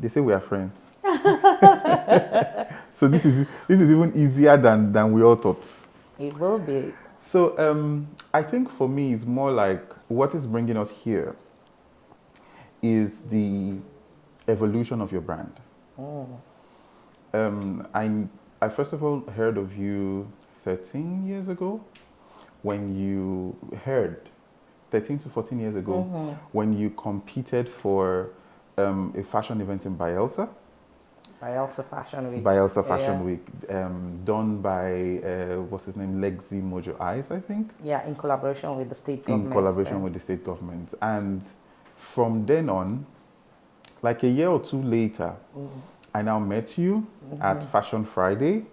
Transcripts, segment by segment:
They say we are friends. So this is even easier than we all thought. It will be. So I think for me, it's more like what is bringing us here is the evolution of your brand. I first of all heard of you 13 years ago when you heard 13 to 14 years ago when you competed for a fashion event in Bielsa. Bielsa Fashion Week. Bielsa Fashion Yeah. Week, done by what's his name, Lexi Mojo Eyes, I think. Yeah, in collaboration with the state In government. collaboration with the state government. And from then on, like a year or two later, I now met you at Fashion Friday.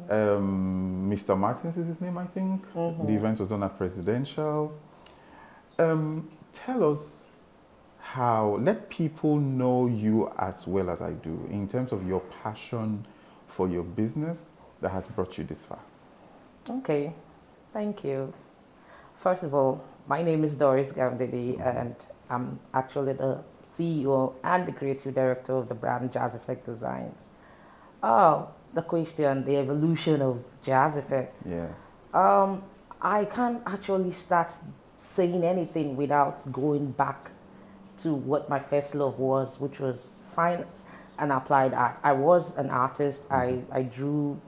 Mr. Martins is his name, I think. The event was done at Presidential. Tell us how, let people know you as well as I do in terms of your passion for your business that has brought you this far. Okay, thank you. First of all, my name is Doris Gam-Dede, and I'm actually the CEO and the creative director of the brand Jazz Effect Designs. Oh, the question, the evolution of Jazz Effect. Yes. I can't actually start saying anything without going back to what my first love was, which was fine and applied art. I was an artist. I drew,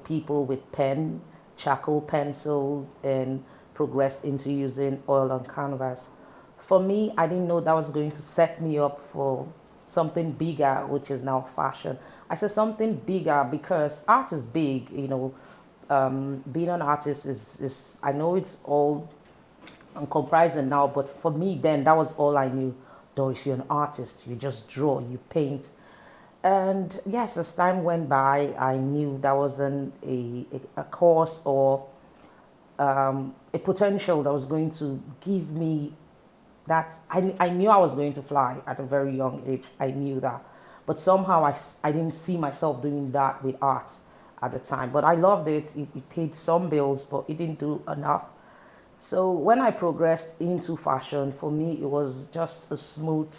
people with pen, charcoal pencil, and progressed into using oil on canvas. For me, I didn't know that was going to set me up for something bigger, which is now fashion. I said something bigger because art is big, being an artist is I know it's all comprising now, but for me then that was all I knew. Doris, you're an artist, you just draw, you paint. And yes, as time went by, I knew that wasn't a course or a potential that was going to give me that. I knew I was going to fly at a very young age. I knew that. But somehow I didn't see myself doing that with art at the time. But I loved it. It paid some bills, but it didn't do enough. So when I progressed into fashion, for me, it was just a smooth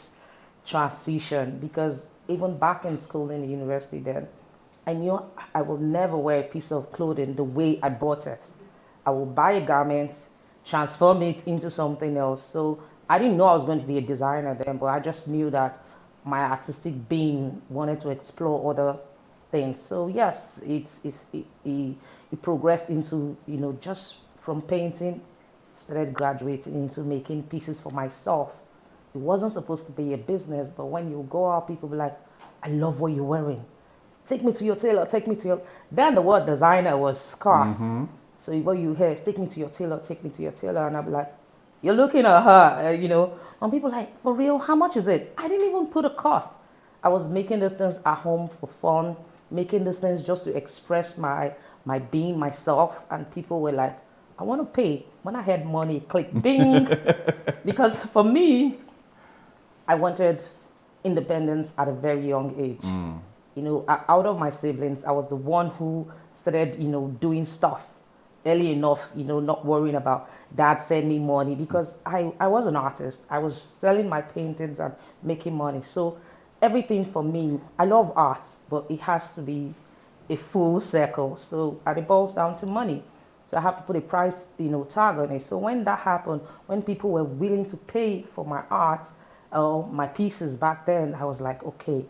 transition because even back in school in the university then, I knew I will never wear a piece of clothing the way I bought it. I will buy a garment, transform it into something else. So I didn't know I was going to be a designer then, but I just knew that my artistic being wanted to explore other things. So yes, it progressed into, just from painting, started graduating into making pieces for myself. It wasn't supposed to be a business, but when you go out, people be like, I love what you're wearing. Take me to your tailor, take me to your... Then the word designer was scarce. So what you hear is, take me to your tailor, take me to your tailor. And I'll be like, you're looking at her, And people like, for real, how much is it? I didn't even put a cost. I was making these things at home for fun, making these things just to express my being, myself. And people were like, I want to pay. When I had money, click, ding. Because for me, I wanted independence at a very young age. Out of my siblings, I was the one who started, doing stuff early enough, not worrying about dad send me money because I was an artist. I was selling my paintings and making money. So everything for me, I love art, but it has to be a full circle. So and it boils down to money. So I have to put a price, tag on it. So when that happened, when people were willing to pay for my art or my pieces back then, I was like, okay,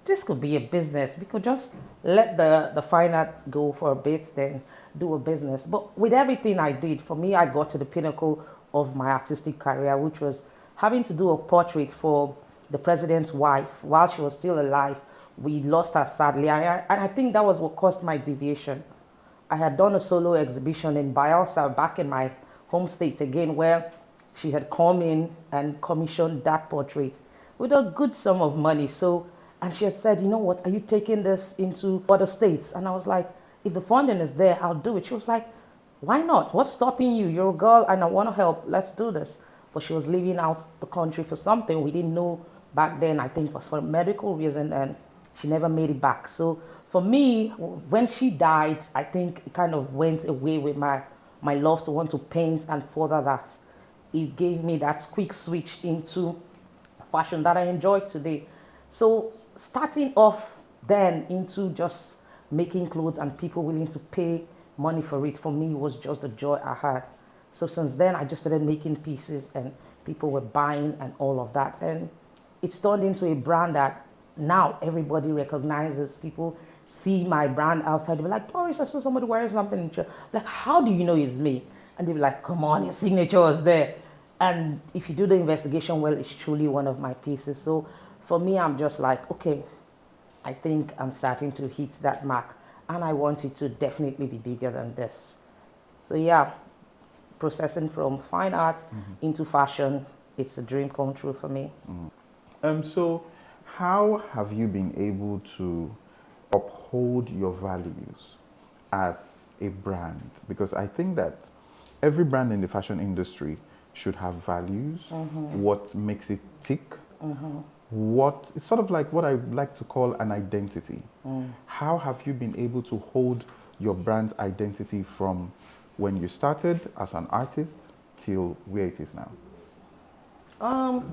this could be a business. We could just let the fine art go for a bit, then do a business. But with everything I did, for me, I got to the pinnacle of my artistic career, which was having to do a portrait for the president's wife while she was still alive. We lost her sadly. And I think that was what caused my deviation. I had done a solo exhibition in Bielsa back in my home state again, where she had come in and commissioned that portrait with a good sum of money. So, and she had said, you know what, are you taking this into other states? And I was like, if the funding is there, I'll do it. She was like, why not? What's stopping you? You're a girl and I want to help. Let's do this. But she was leaving out the country for something we didn't know back then. I think it was for a medical reason, and she never made it back. So for me, when she died, I think it kind of went away with my love to want to paint and further that. It gave me that quick switch into fashion that I enjoy today. So starting off then into just making clothes and people willing to pay money for it, for me was just the joy I had. So since then I just started making pieces and people were buying and all of that. And it's turned into a brand that now everybody recognizes. People see my brand outside, they'll be like, Doris, I saw somebody wearing something in church. Like, how do you know it's me? And they'll be like, come on, your signature was there. And if you do the investigation well, it's truly one of my pieces. So for me, I'm just like, okay, I think I'm starting to hit that mark and I want it to definitely be bigger than this. So yeah, processing from fine art into fashion, it's a dream come true for me. So how have you been able to uphold your values as a brand? Because I think that every brand in the fashion industry should have values, what makes it tick, what it's sort of like what I like to call an identity. How have you been able to hold your brand's identity from when you started as an artist till where it is now?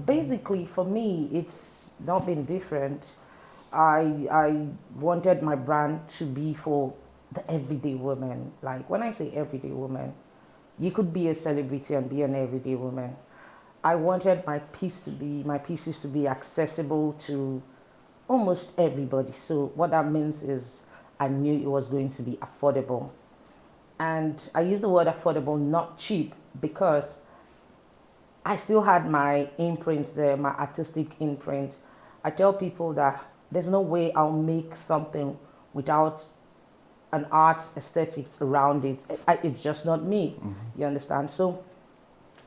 Basically, for me, it's not been different. I wanted my brand to be for the everyday woman. Like when I say everyday woman, you could be a celebrity and be an everyday woman. I wanted my pieces to be accessible to almost everybody. So what that means is I knew it was going to be affordable. And I use the word affordable, not cheap, because I still had my imprint there, my artistic imprint. I tell people that there's no way I'll make something without an art aesthetics around it. It's just not me. You understand? So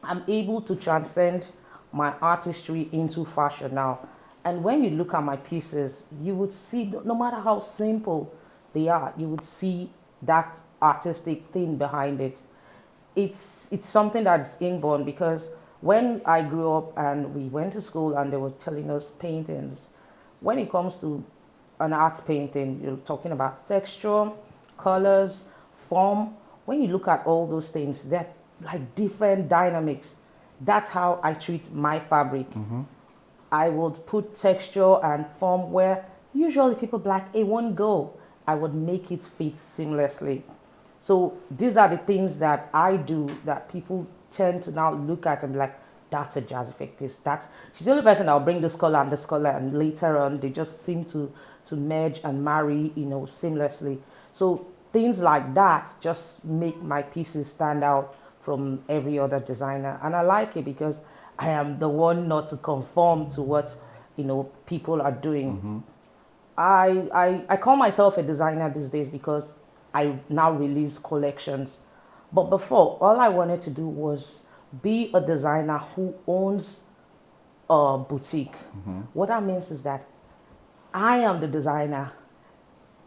I'm able to transcend my artistry into fashion now. And when you look at my pieces, you would see, no matter how simple they are, you would see that artistic thing behind it. It's something that's inborn, because when I grew up and we went to school and they were telling us paintings, when it comes to an art painting, you're talking about texture, colors, form. When you look at all those things, they're like different dynamics. That's how I treat my fabric. I would put texture and form where usually people be like, it won't go. I would make it fit seamlessly. So these are the things that I do that people tend to now look at and be like, that's a jazz effect piece. She's the only person that will bring this color and this color, and later on they just seem to merge and marry, seamlessly. So things like that just make my pieces stand out from every other designer, and I like it because I am the one not to conform to what people are doing. I call myself a designer these days because I now release collections. But before, all I wanted to do was be a designer who owns a boutique. What that means is that I am the designer.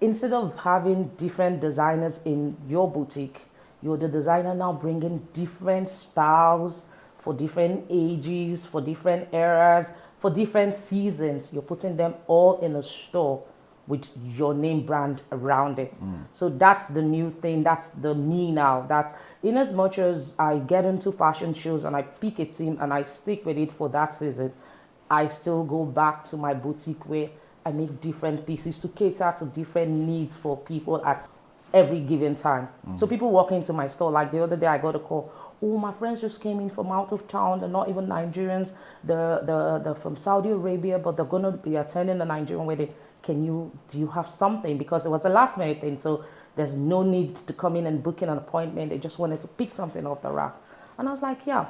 Instead of having different designers in your boutique, you're the designer now bringing different styles for different ages, for different eras, for different seasons. You're putting them all in a store with your name brand around it. So that's the new thing. That's the me now. That's in as much as I get into fashion shows and I pick a team and I stick with it for that season, I still go back to my boutique where I make different pieces to cater to different needs for people at every given time. So people walk into my store, like the other day I got a call, oh, my friends just came in from out of town. They're not even Nigerians. They're from Saudi Arabia, but they're going to be attending the Nigerian wedding. Do you have something? Because it was a last minute thing, so there's no need to come in and book in an appointment. They just wanted to pick something off the rack. And I was like, yeah.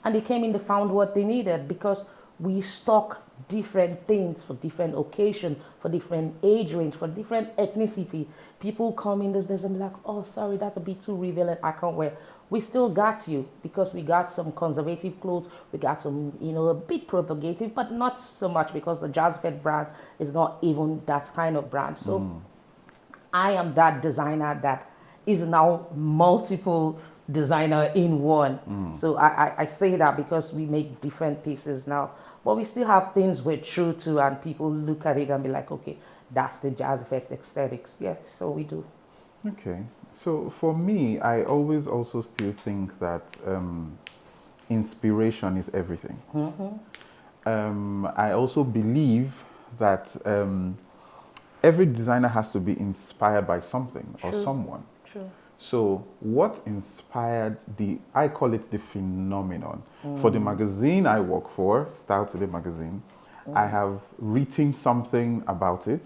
And they came in, they found what they needed, because we stock different things for different occasion, for different age range, for different ethnicity. People come in these days and be like, oh, sorry, that's a bit too revealing, I can't wear. We still got you, because we got some conservative clothes, we got some, a bit propagative, but not so much, because the Jazz Fed brand is not even that kind of brand. So I am that designer that is now multiple designer in one. So I say that because we make different pieces now, but we still have things we're true to, and people look at it and be like, okay, that's the Jazz Effect aesthetics. Yeah, so we do. Okay. So for me, I always also still think that inspiration is everything. I also believe that every designer has to be inspired by something or True. someone. True. So, what inspired I call it the phenomenon. For the magazine I work for, Style Today magazine, I have written something about it,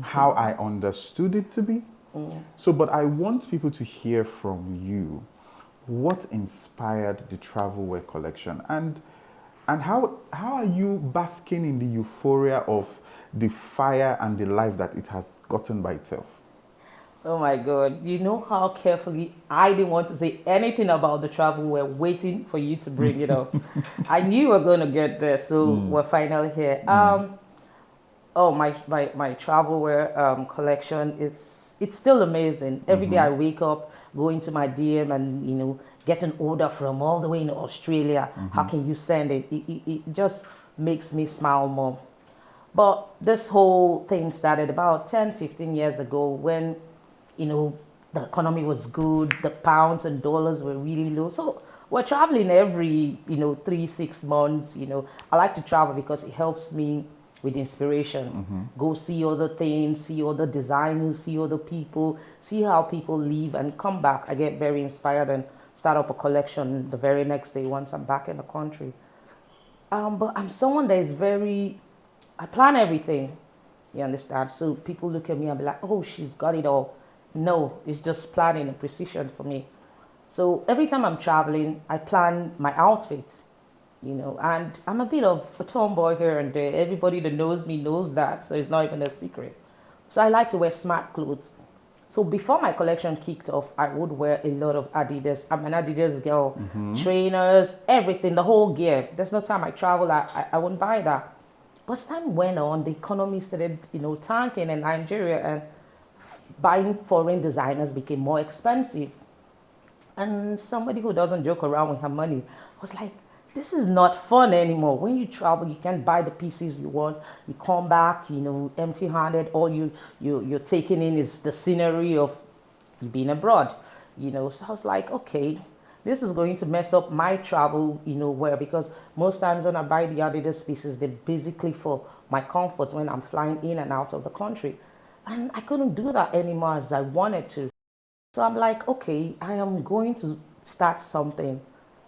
how I understood it to be. So, but I want people to hear from you what inspired the travel wear collection, and how are you basking in the euphoria of the fire and the life that it has gotten by itself? Oh my God. You know how carefully I didn't want to say anything about the travel. We're waiting for you to bring it up. I knew you were going to get there, so we're finally here. Oh, my travel wear collection, it's still amazing. Every day I wake up, go into my DM and, get an order from all the way in Australia. How can you send it? It just makes me smile more. But this whole thing started about 10, 15 years ago when, the economy was good, the pounds and dollars were really low. So we're traveling every, 3, 6 months. I like to travel because it helps me with inspiration. Go see other things, see other designers, see other people, see how people live and come back. I get very inspired and start up a collection the very next day once I'm back in the country. But I'm someone that is I plan everything. You understand? So people look at me and be like, oh, she's got it all. No, it's just planning and precision for me. So every time I'm traveling, I plan my outfits, and I'm a bit of a tomboy here and there. Everybody that knows me knows that, so it's not even a secret. So I like to wear smart clothes. So before my collection kicked off, I would wear a lot of Adidas. I'm an Adidas girl. Trainers, everything, the whole gear. There's no time I travel, I wouldn't buy that. But as time went on, the economy started, tanking in Nigeria, and buying foreign designers became more expensive. And somebody who doesn't joke around with her money was like, this is not fun anymore. When you travel, you can't buy the pieces you want. You come back, empty-handed. All you're taking in is the scenery of you being abroad. So I was like, okay, this is going to mess up my travel, wear, because most times when I buy the Adidas pieces, they're basically for my comfort when I'm flying in and out of the country. And I couldn't do that anymore as I wanted to. So I'm like, okay, I am going to start something.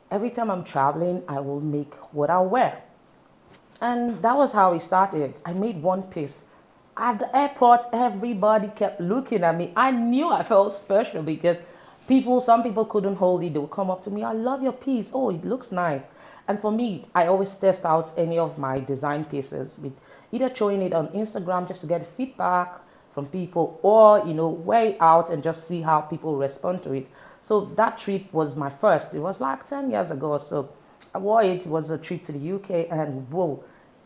Every time I'm traveling, I will make what I wear. And that was how it started. I made one piece. At the airport, everybody kept looking at me. I knew I felt special because some people couldn't hold it. They would come up to me, I love your piece. Oh, it looks nice. And for me, I always test out any of my design pieces with either showing it on Instagram just to get feedback from people, or wear it out and just see how people respond to it. So that trip was my first. It was like 10 years ago or so. I wore it. It was a trip to the UK, and whoa,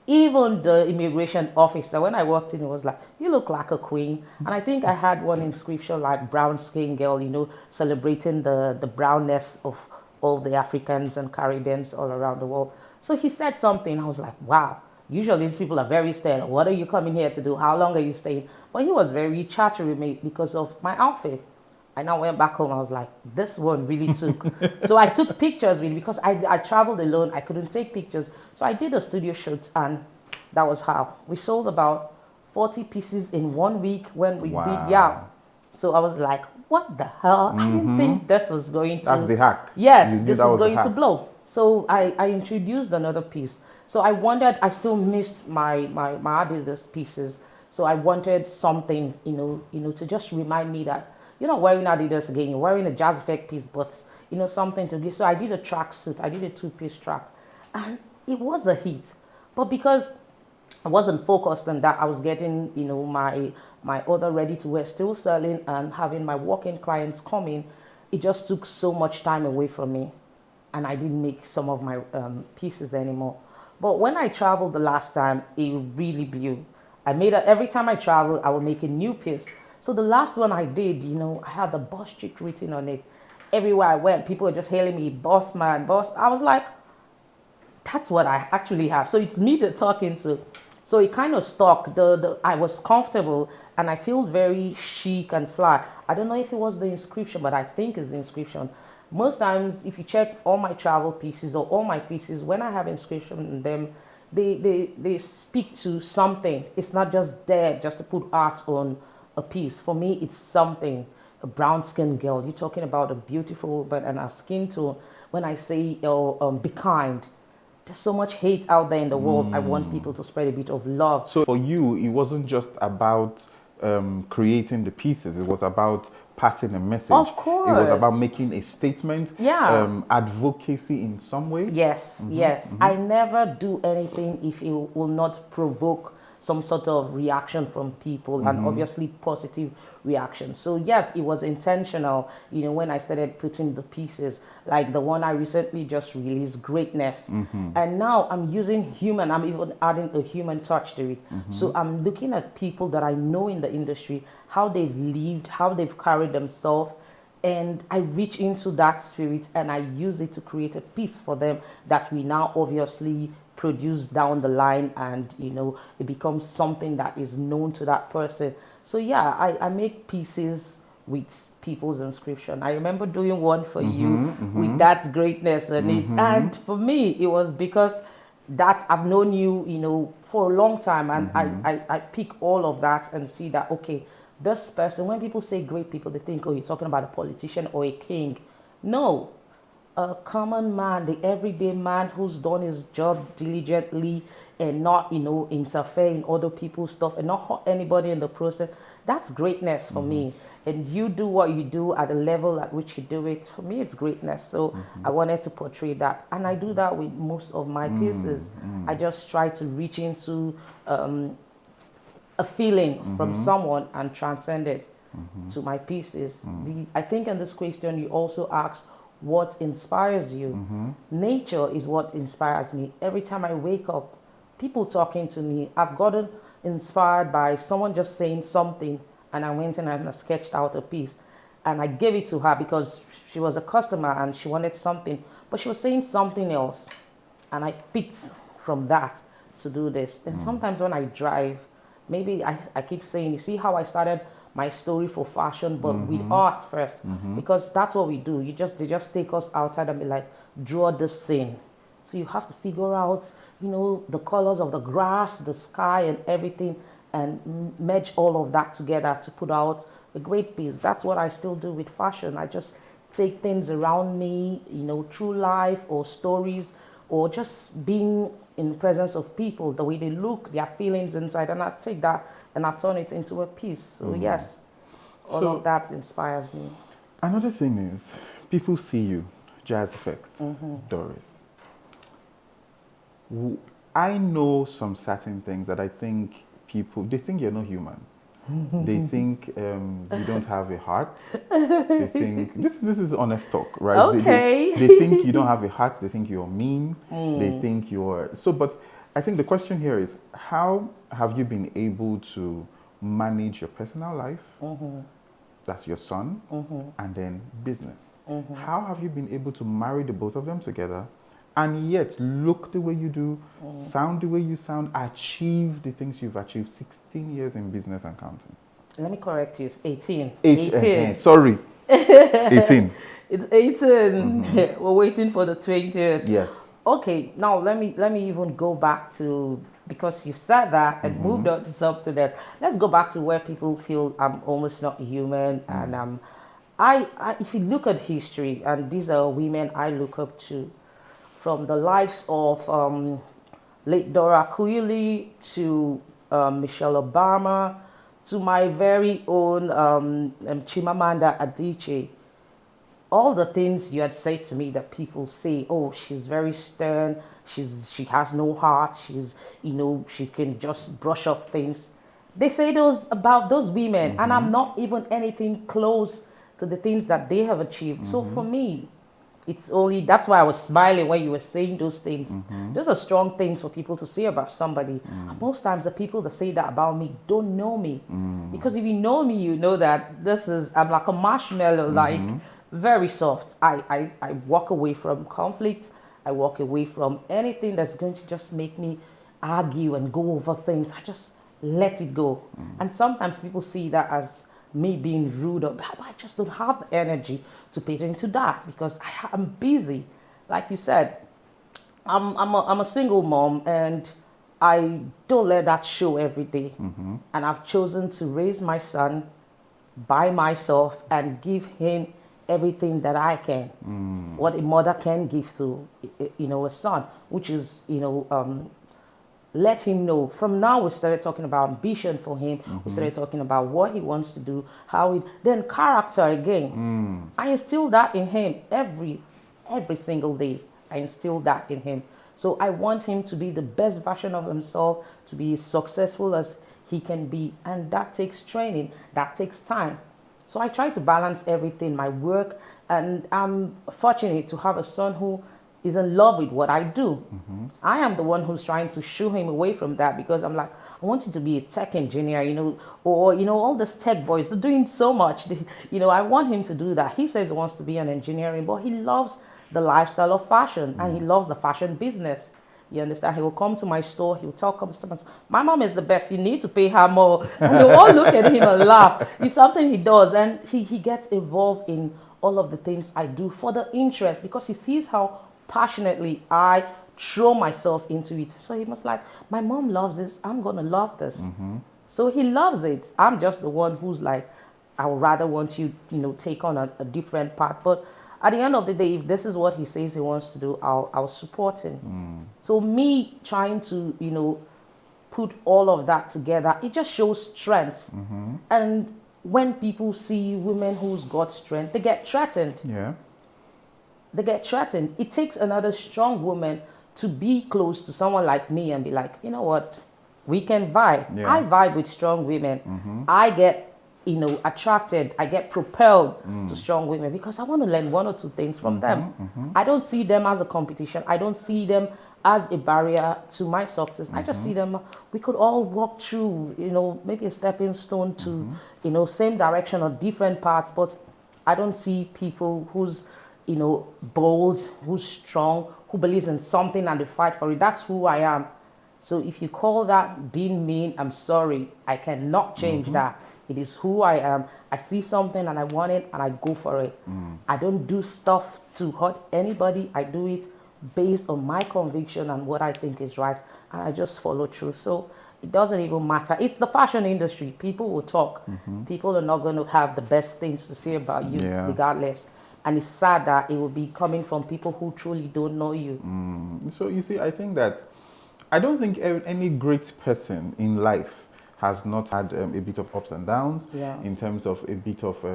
even the immigration officer, when I walked in, it was like, you look like a queen. And I think I had one inscription like brown skin girl, celebrating the brownness of all the Africans and Caribbeans all around the world. So he said something. I was like, wow. Usually these people are very stern. What are you coming here to do? How long are you staying? But he was very chatty with me because of my outfit. I now went back home. I was like, this one really took. So I took pictures with it because I traveled alone. I couldn't take pictures. So I did a studio shoot, and that was how. We sold about 40 pieces in 1 week when we did, yeah. So I was like, what the hell? I didn't think this was going to. That's the hack. Yes, this is going to blow. So I introduced another piece. So I wondered, I still missed my Adidas pieces. So I wanted something, to just remind me that you're not wearing Adidas again. You're wearing a Jazz Effect piece, but, something to give. So I did a track suit. I did a 2-piece track. And it was a hit. But because I wasn't focused on that, I was getting, my other ready-to-wear still selling and having my walk-in clients coming. It just took so much time away from me. And I didn't make some of my pieces anymore. But when I traveled the last time, it really blew. Every time I travel, I would make a new piece. So the last one I did, I had the boss chick written on it. Everywhere I went, people were just hailing me, boss man, boss. I was like, that's what I actually have. So it's me they're talking to. So it kind of stuck. I was comfortable and I feel very chic and fly. I don't know if it was the inscription, but I think it's the inscription. Most times, if you check all my travel pieces or all my pieces, when I have inscription in them, they speak to something. It's not just there just to put art on a piece. For me, it's something. A brown skinned girl. You're talking about a beautiful but and a skin tone. When I say be kind, there's so much hate out there in the world. I want people to spread a bit of love. So for you, it wasn't just about creating the pieces. It was about passing a message. Of course. It was about making a statement. Yeah. Advocacy in some way. Yes, yes. I never do anything if it will not provoke some sort of reaction from people, and obviously positive reaction. So yes, it was intentional, when I started putting the pieces, like the one I recently just released, Greatness. And now I'm using human, I'm even adding a human touch to it. So I'm looking at people that I know in the industry, how they've lived, how they've carried themselves, and I reach into that spirit and I use it to create a piece for them that we now obviously produce down the line, and it becomes something that is known to that person. So yeah, I make pieces with people's inscription. I remember doing one for you with that greatness in it, and for me it was because that I've known you, for a long time, and I pick all of that and see that, okay, this person, when people say great people, they think, oh, you're talking about a politician or a king. No, a common man, the everyday man who's done his job diligently and not, interfere in other people's stuff and not hurt anybody in the process. That's greatness for me. And you do what you do at the level at which you do it. For me, it's greatness. So I wanted to portray that. And I do that with most of my pieces. I just try to reach into a feeling from someone and transcend it to my pieces. I think in this question you also asked, what inspires you? Nature is what inspires me. Every time I wake up, people talking to me, I've gotten inspired by someone just saying something, and I went in and I sketched out a piece and I gave it to her because she was a customer and she wanted something, but she was saying something else, and I picked from that to do this. And sometimes when I drive, maybe I keep saying, you see how I started my story for fashion, but with art first, because that's what we do. They just take us outside and be like, draw this scene. So you have to figure out, the colors of the grass, the sky, and everything, and merge all of that together to put out a great piece. That's what I still do with fashion. I just take things around me, through life or stories, or just being in the presence of people, the way they look, their feelings inside, and I take that and I turn it into a piece. So yes, all of that inspires me. Another thing is, people see you, Jazz Effect, Doris. I know some certain things that I think they think you're not human. They think you don't have a heart. They think, this is honest talk, right? Okay. They think you don't have a heart. They think you're mean. They think you're... but I think the question here is, how have you been able to manage your personal life, that's your son, and then business? How have you been able to marry the both of them together and yet look the way you do, sound the way you sound, achieve the things you've achieved? 16 years in business and counting. Let me correct you, it's 18. 18. Sorry. 18. It's 18. We're waiting for the 20th. Yes. Okay, now let me even go back to, because you said that and moved on to something else. Let's go back to where people feel I'm almost not human. And I if you look at history, and these are women I look up to, from the likes of late Dora Kuyili to Michelle Obama to my very own Chimamanda Adichie. All the things you had said to me that people say, oh, she's very stern, she has no heart, she can just brush off things. They say those about those women, and I'm not even anything close to the things that they have achieved. So for me, it's only, that's why I was smiling when you were saying those things. Those are strong things for people to say about somebody. And most times the people that say that about me don't know me. Because if you know me, you know that I'm like a marshmallow, like very soft. I walk away from conflict. I walk away from anything that's going to just make me argue and go over things. I just let it go. And sometimes people see that as me being rude, or I just don't have the energy to pay into that because I'm busy. Like you said, I'm a single mom, and I don't let that show every day. And I've chosen to raise my son by myself and give him everything that I can, what a mother can give to a son, which is let him know. From now, we started talking about ambition for him. We started talking about what he wants to do, how he then character again. I instill that in him every single day. I instill that in him. So I want him to be the best version of himself, to be as successful as he can be, and that takes training, that takes time. So I try to balance everything, my work, and I'm fortunate to have a son who is in love with what I do. I am the one who's trying to shoo him away from that, because I'm like, I want you to be a tech engineer, or all these tech boys, they're doing so much. I want him to do that. He says he wants to be an engineering, but he loves the lifestyle of fashion, and he loves the fashion business. You understand? He will come to my store. He will tell customers, "My mom is the best. You need to pay her more." And they all look at him and laugh. It's something he does, and he gets involved in all of the things I do for the interest, because he sees how passionately I throw myself into it. So he must like, my mom loves this. I'm gonna love this. So he loves it. I'm just the one who's like, I would rather want you, take on a different path. But at the end of the day, if this is what he says he wants to do, I'll support him. So me trying to, put all of that together, it just shows strength. And when people see women who's got strength, they get threatened. Yeah. They get threatened. It takes another strong woman to be close to someone like me and be like, you know what, we can vibe. Yeah. I vibe with strong women. I get attracted, I get propelled to strong women, because I want to learn one or two things from them. I don't see them as a competition. I don't see them as a barrier to my success. I just see them, we could all walk through, maybe a stepping stone to, same direction or different paths, but I don't see people who's, bold, who's strong, who believes in something and they fight for it. That's who I am. So if you call that being mean, I'm sorry. I cannot change that. It is who I am. I see something and I want it and I go for it. I don't do stuff to hurt anybody. I do it based on my conviction and what I think is right. And I just follow through. So it doesn't even matter. It's the fashion industry. People will talk. People are not going to have the best things to say about you regardless. And it's sad that it will be coming from people who truly don't know you. So you see, I think that I don't think any great person in life has not had a bit of ups and downs in terms of a bit of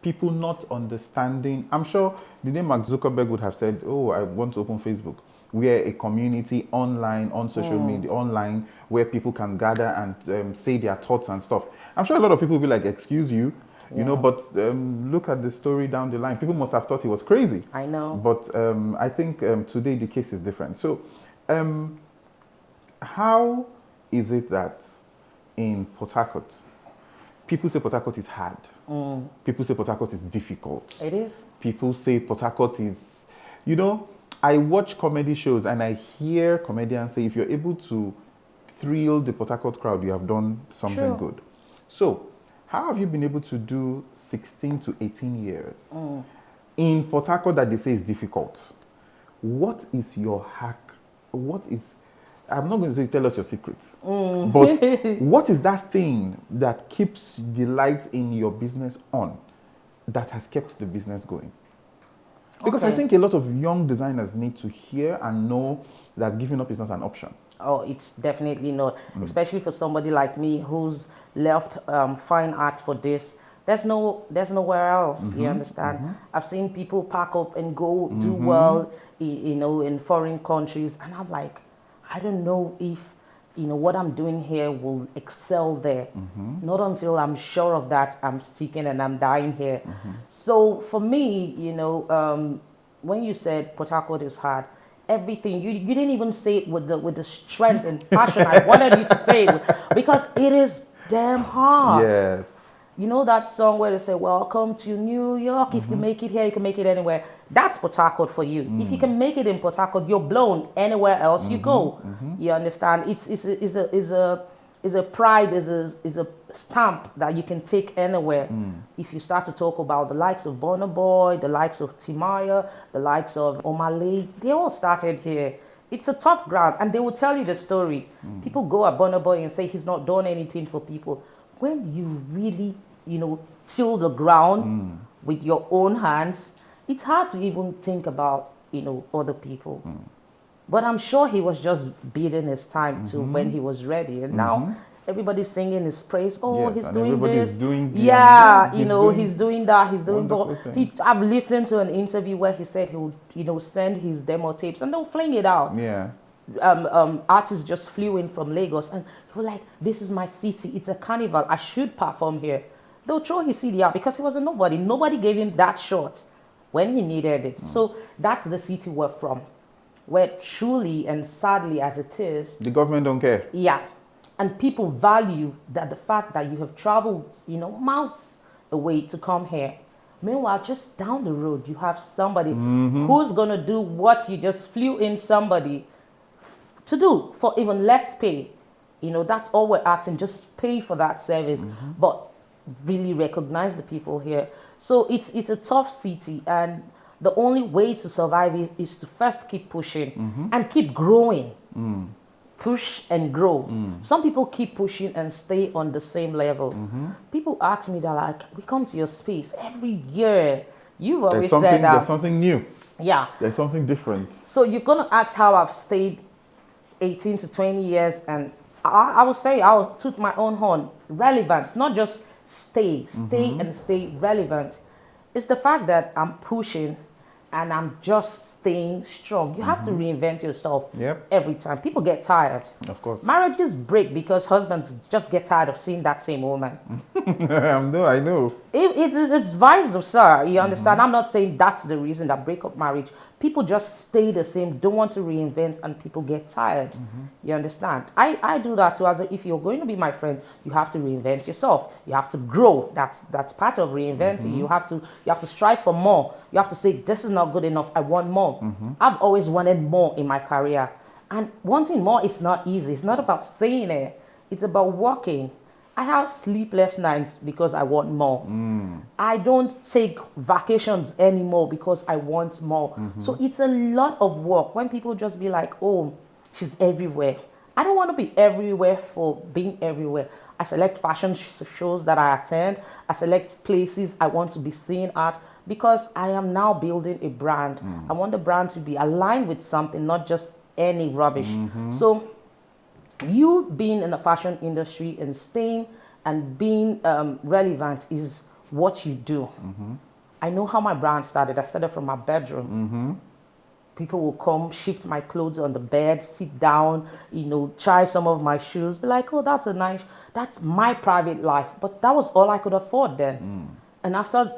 people not understanding. I'm sure the name Mark Zuckerberg would have said, oh, I want to open Facebook. We are a community online, on social media, online, where people can gather and say their thoughts and stuff. I'm sure a lot of people will be like, excuse you, but look at the story down the line. People must have thought he was crazy. I know. But I think today the case is different. So how is it that in Port Harcourt, people say Port Harcourt is hard. People say Port Harcourt is difficult. It is. People say Port Harcourt is, I watch comedy shows and I hear comedians say, if you're able to thrill the Port Harcourt crowd, you have done something good. So, how have you been able to do 16 to 18 years in Port Harcourt that they say is difficult? What is your hack? I'm not going to say tell us your secrets, but what is that thing that keeps the lights in your business on, that has kept the business going? Because I think a lot of young designers need to hear and know that giving up is not an option. Oh, it's definitely not, especially for somebody like me who's left fine art for this. There's nowhere else. You understand? I've seen people pack up and go do well, in foreign countries, and I'm like, I don't know if what I'm doing here will excel there. Not until I'm sure of that, I'm sticking and I'm dying here. So for me, when you said Port Harcourt is hard, everything you didn't even say it with the strength and passion I wanted you to say it, because it is damn hard. Yes. You know that song where they say, welcome to New York. If you make it here, you can make it anywhere. That's Port Harcourt for you. If you can make it in Port Harcourt, you're blown anywhere else you go. You understand? It's a pride, is a stamp that you can take anywhere. If you start to talk about the likes of Burna Boy, the likes of Timaya, the likes of Omale, they all started here. It's a tough ground, and they will tell you the story. People go at Burna Boy and say he's not done anything for people. When you really, till the ground with your own hands, it's hard to even think about, other people. But I'm sure he was just biding his time to when he was ready. And now everybody's singing his praise. Oh, Yes, he's and doing everybody's this. doing Yeah, doing he's doing that. He's doing wonderful that. things. I've listened to an interview where he said he would, send his demo tapes and they'll fling it out. Yeah. Artists just flew in from Lagos and they were like, this is my city. It's a carnival. I should perform here. They'll throw his CD out because he was a nobody. Nobody gave him that shot when he needed it. So that's the city we're from. Where truly and sadly as it is, The government don't care. yeah, and people value that the fact that you have traveled, miles away to come here. Meanwhile, just down the road, you have somebody who's gonna do what you just flew in somebody to do for even less pay. That's all we're asking. Just pay for that service, but really recognize the people here. So it's a tough city, and the only way to survive is to first keep pushing and keep growing. Push and grow. Some people keep pushing and stay on the same level. People ask me that, like, we come to your space every year. You've always said that. There's something new. Yeah. There's something different. So you're going to ask how I've stayed 18 to 20 years, and I will say I'll toot my own horn. Relevance, not just stay and stay relevant. It's the fact that I'm pushing and I'm just staying strong. You have to reinvent yourself every time. People get tired. Of course. Marriages break because husbands just get tired of seeing that same woman. No, I know. It's vice versa. You understand? I'm not saying that's the reason that break up marriage. People just stay the same, don't want to reinvent, and people get tired. You understand? I do that too. If you're going to be my friend, you have to reinvent yourself. You have to grow. That's part of reinventing. You have to strive for more. You have to say, this is not good enough. I want more. I've always wanted more in my career. And wanting more is not easy. It's not about saying it. It's about working. I have sleepless nights because I want more. I don't take vacations anymore because I want more. So it's a lot of work when people just be like, oh, she's everywhere. I don't want to be everywhere for being everywhere. I select fashion shows that I attend. I select places I want to be seen at because I am now building a brand. I want the brand to be aligned with something, not just any rubbish. So you being in the fashion industry and staying and being relevant is what you do. I know how my brand started. I started from my bedroom. People will come, shift my clothes on the bed, sit down, try some of my shoes, be like, oh, that's my private life. But that was all I could afford then. And after,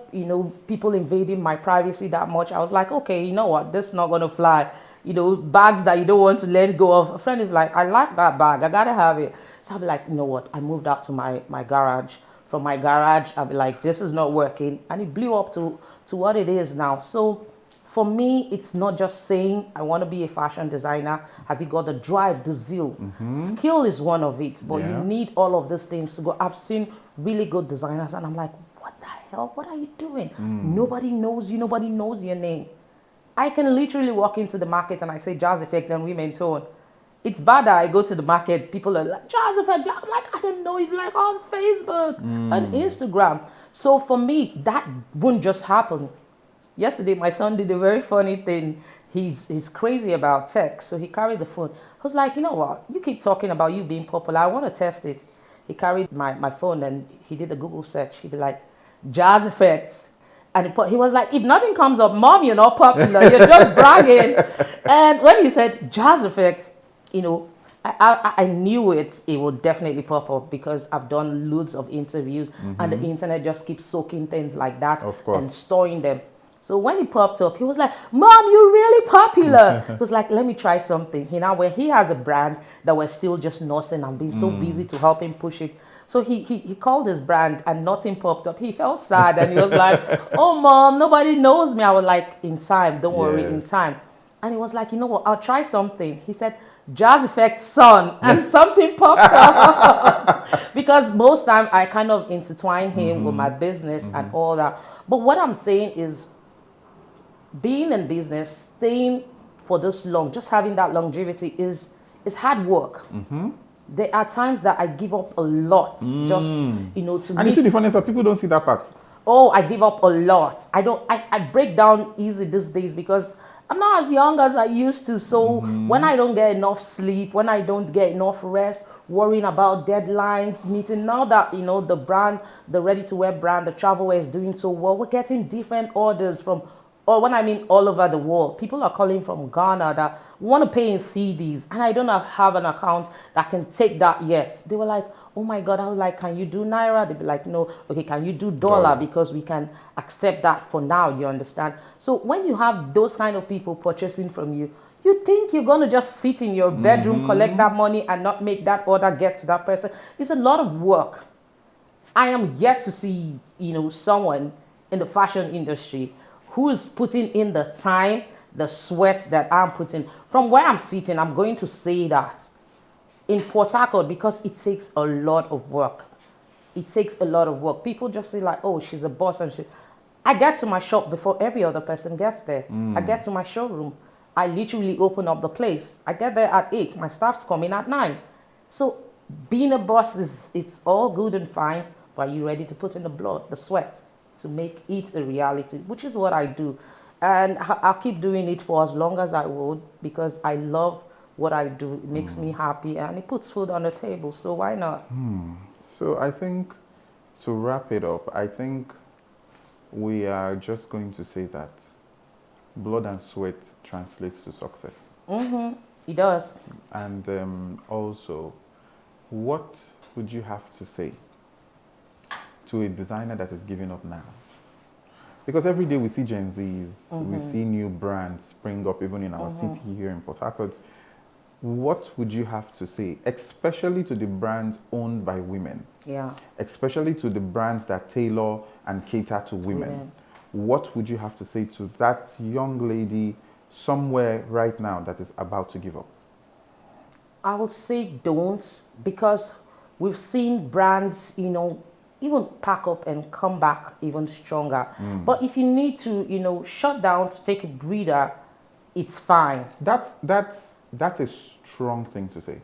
people invading my privacy that much, I was like, okay, you know what, this is not going to fly. Bags that you don't want to let go of. A friend is like, I like that bag. I got to have it. So I'll be like, you know what? I moved out to my garage. From my garage, I'll be like, this is not working. And it blew up to what it is now. So for me, it's not just saying, I want to be a fashion designer. Have you got the drive, the zeal? Skill is one of it. But you need all of these things to go. I've seen really good designers. And I'm like, what the hell? What are you doing? Nobody knows you. Nobody knows your name. I can literally walk into the market and I say Jazz Effect and Women Tone. It's bad that I go to the market, people are like, Jazz Effect. I'm like, I don't know, it's like on Facebook and Instagram. So for me, that wouldn't just happen. Yesterday, my son did a very funny thing. He's crazy about tech, so he carried the phone. I was like, you know what? You keep talking about you being popular. I want to test it. He carried my phone and he did a Google search. He'd be like, Jazz Effects. And he was like, if nothing comes up, Mom, you're not popular. You're just bragging. And when he said Jazz Effects, I knew it would definitely pop up because I've done loads of interviews and the internet just keeps soaking things like that and storing them. So when he popped up, he was like, Mom, you're really popular. He was like, let me try something. When he has a brand that we're still just nursing and being so busy to help him push it. So he called his brand and nothing popped up. He felt sad and he was like, oh, Mom, nobody knows me. I was like, in time, don't worry, in time. And he was like, you know what, I'll try something. He said, Jazz Effect Son, and something popped up. Because most time I kind of intertwine him with my business and all that. But what I'm saying is being in business, staying for this long, just having that longevity is hard work. There are times that I give up a lot just, to And you see the funny stuff, people don't see that part. Oh, I give up a lot. I break down easy these days because I'm not as young as I used to. So when I don't get enough sleep, when I don't get enough rest, worrying about deadlines, meeting, now that, the brand, the ready-to-wear brand, the travel wear is doing so well, we're getting different orders from, or when I mean all over the world. People are calling from Ghana that want to pay in CDs, and I don't have an account that can take that yet. They were like, oh my God. I was like, can you do Naira? They'd be like, no. Okay, can you do dollar? Because we can accept that for now, you understand? So when you have those kind of people purchasing from you, you think you're going to just sit in your bedroom, collect that money and not make that order get to that person. It's a lot of work. I am yet to see, someone in the fashion industry who is putting in the time, the sweat that I'm putting. From where I'm sitting, I'm going to say that in Port Harcourt, because it takes a lot of work. It takes a lot of work. People just say like, oh, she's a boss. And I get to my shop before every other person gets there. I get to my showroom. I literally open up the place. I get there at 8. My staff's coming at 9. So being a boss it's all good and fine, but are you ready to put in the blood, the sweat, to make it a reality, which is what I do. And I'll keep doing it for as long as I would, because I love what I do. It makes me happy and it puts food on the table. So why not? So I think to wrap it up, I think we are just going to say that blood and sweat translates to success. It does. And also, what would you have to say to a designer that is giving up now? Because every day we see Gen Zs, we see new brands spring up even in our city here in Port Harcourt. What would you have to say, especially to the brands owned by women? Yeah. Especially to the brands that tailor and cater to women. What would you have to say to that young lady somewhere right now that is about to give up? I would say don't, because we've seen brands, even pack up and come back even stronger. But if you need to, shut down to take a breather, it's fine. That's a strong thing to say.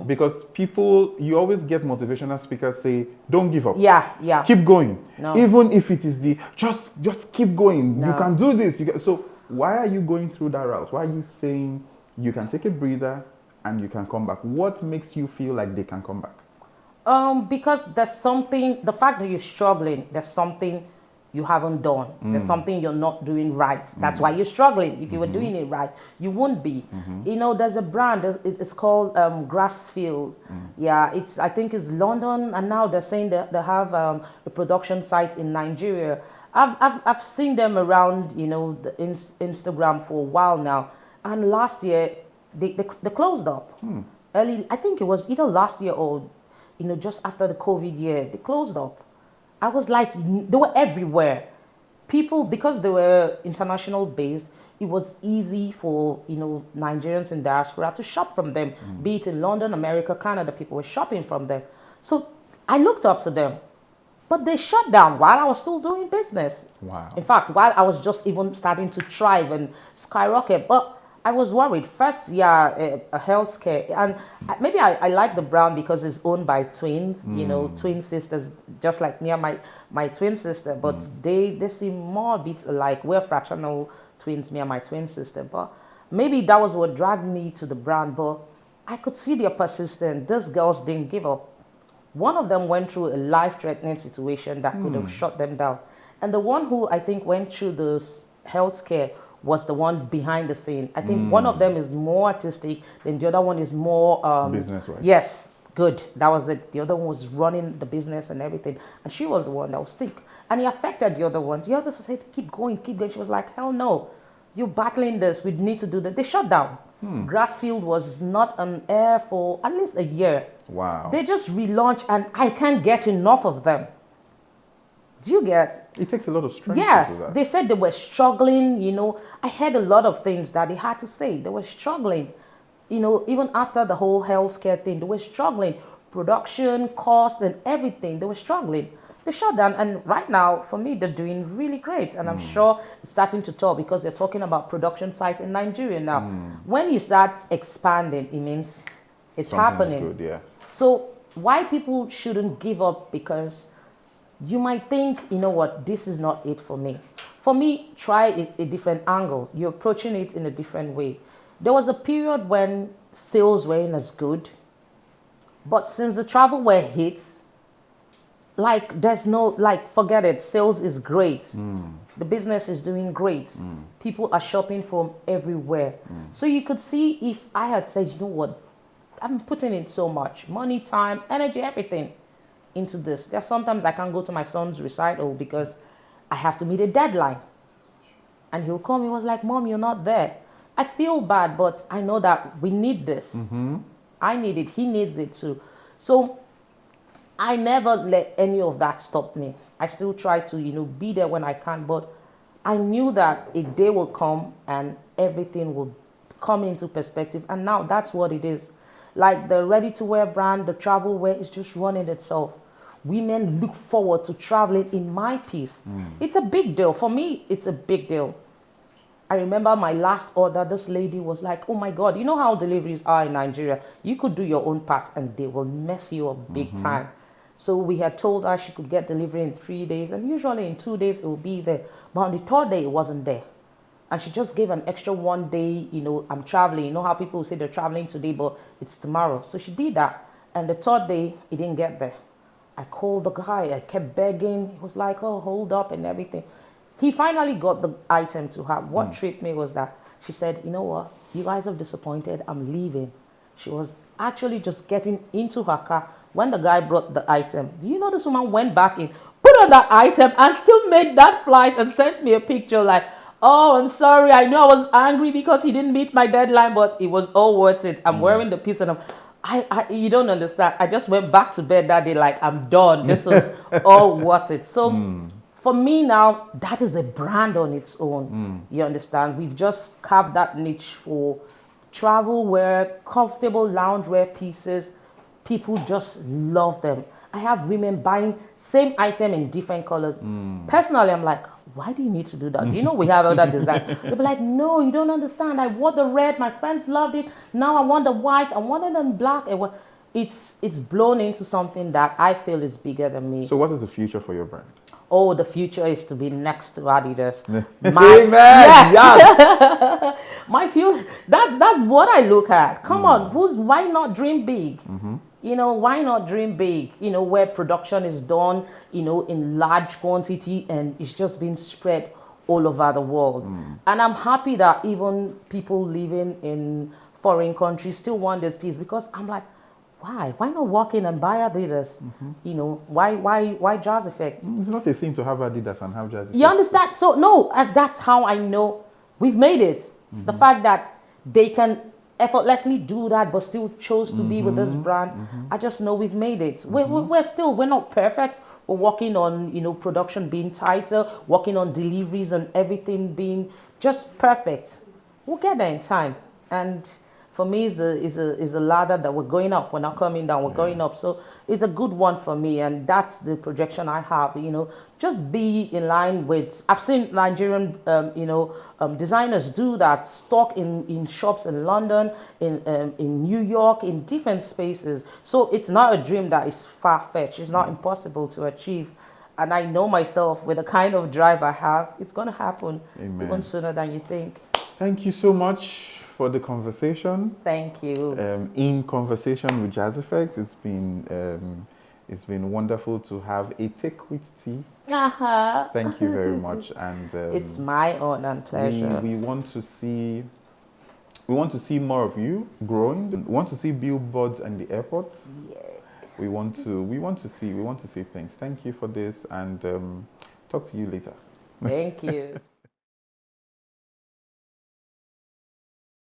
Because you always get motivational speakers say, don't give up. Yeah. Keep going. No. Even if it is just keep going. No. You can do this. So why are you going through that route? Why are you saying you can take a breather and you can come back? What makes you feel like they can come back? Because there's something, the fact that you're struggling, there's something you haven't done. There's something you're not doing right. That's why you're struggling. If you were doing it right, you wouldn't be. There's a brand, it's called Grassfield. Yeah, I think it's London, and now they're saying that they have a production site in Nigeria. I've seen them around, the Instagram for a while now. And last year, they closed up. Early, I think it was either last year or just after the COVID year, they closed up. I was like, they were everywhere. People, because they were international based, it was easy for, Nigerians in diaspora to shop from them. Be it in London, America, Canada, people were shopping from them. So I looked up to them. But they shut down while I was still doing business. Wow. In fact, while I was just even starting to thrive and skyrocket. But I was worried. First, a healthcare, and maybe I like the brand because it's owned by twins, twin sisters, just like me and my twin sister. But they seem more a bit alike. We're fractional twins, me and my twin sister. But maybe that was what dragged me to the brand. But I could see their persistence. These girls didn't give up. One of them went through a life-threatening situation that could have shut them down, and the one who I think went through this healthcare was the one behind the scene. I think one of them is more artistic, then the other one is more business-wise. Yes, good. That was it. The other one was running the business and everything, and she was the one that was sick, and it affected the other one. The others said, "Keep going, keep going." She was like, "Hell no, you're battling this. We need to do that." They shut down. Grassfield was not on air for at least a year. Wow. They just relaunched, and I can't get enough of them. Do you get? It takes a lot of strength Yes, to do that. they said they were struggling, I heard a lot of things that they had to say. They were struggling, even after the whole healthcare thing, they were struggling. Production, cost, and everything, they were struggling. They shut down, and right now, for me, they're doing really great, and I'm sure it's starting to talk because they're talking about production sites in Nigeria now. When you start expanding, it means it's Something is happening. good, yeah. So why people shouldn't give up? Because you might think, you know what, this is not it for me. For me, try it a different angle. You're approaching it in a different way. There was a period when sales weren't as good, but since the travel wear hits, like there's no, like, forget it, sales is great. The business is doing great. People are shopping from everywhere. So you could see if I had said, you know what, I'm putting in so much money, time, energy, everything into this. There sometimes I can't go to my son's recital because I have to meet a deadline. And he'll call me, he was like, Mom, you're not there. I feel bad, but I know that we need this. I need it, he needs it too. So I never let any of that stop me. I still try to, be there when I can, but I knew that a day will come and everything will come into perspective. And now that's what it is. Like the ready-to-wear brand, the travel wear is just running itself. Women look forward to traveling in my piece. It's a big deal. For me, it's a big deal. I remember my last order, this lady was like, oh my God, you know how deliveries are in Nigeria? You could do your own part and they will mess you up big time. So we had told her she could get delivery in 3 days, and usually in 2 days it will be there. But on the third day, it wasn't there. And she just gave an extra 1 day, I'm traveling. You know how people say they're traveling today, but it's tomorrow. So she did that. And the third day, it didn't get there. I called the guy. I kept begging. He was like, oh, hold up and everything. He finally got the item to her. What tripped me was that she said, you know what? You guys have disappointed. I'm leaving. She was actually just getting into her car when the guy brought the item. Do you know this woman went back in, put on that item, and still made that flight and sent me a picture like, oh, I'm sorry. I know I was angry because he didn't meet my deadline, but it was all worth it. I'm wearing the piece, and you don't understand. I just went back to bed that day like, I'm done. This was all worth it. So for me now, that is a brand on its own. You understand? We've just carved that niche for travel wear, comfortable loungewear pieces. People just love them. I have women buying same item in different colors. Personally, I'm like, why do you need to do that? Do you know we have other design? They'll be like, no, you don't understand. I wore the red. My friends loved it. Now I want the white. I want it in black. It's blown into something that I feel is bigger than me. So what is the future for your brand? Oh, the future is to be next to Adidas. Amen. Yes. My future. That's what I look at. Come on, why not dream big? Why not dream big? Where production is done, in large quantity and it's just being spread all over the world. And I'm happy that even people living in foreign countries still want this piece, because I'm like, why? Why not walk in and buy Adidas? Why Jazz Effect? It's not a sin to have Adidas and have Jazz Effect. You understand? So no, that's how I know we've made it. The fact that they can effortlessly do that but still chose to be with this brand, I just know we've made it. We're not perfect. We're working on production being tighter, working on deliveries and everything being just perfect. We'll get there in time. And for me, is a ladder that we're going up. We're not coming down. We're going up. So it's a good one for me, and that's the projection I have. Just be in line with. I've seen Nigerian, designers do that. Stock in shops in London, in New York, in different spaces. So it's not a dream that is far fetched. It's not impossible to achieve. And I know myself, with the kind of drive I have, it's going to happen. Amen. Even sooner than you think. Thank you so much for the conversation. Thank you. In conversation with Jazz Effect, it's been wonderful to have a take with tea. Thank you very much, and it's my honor and pleasure. We want to see more of you growing. We want to see billboards and the airport. Yeah. We want to see things. Thank you for this, and talk to you later. Thank you.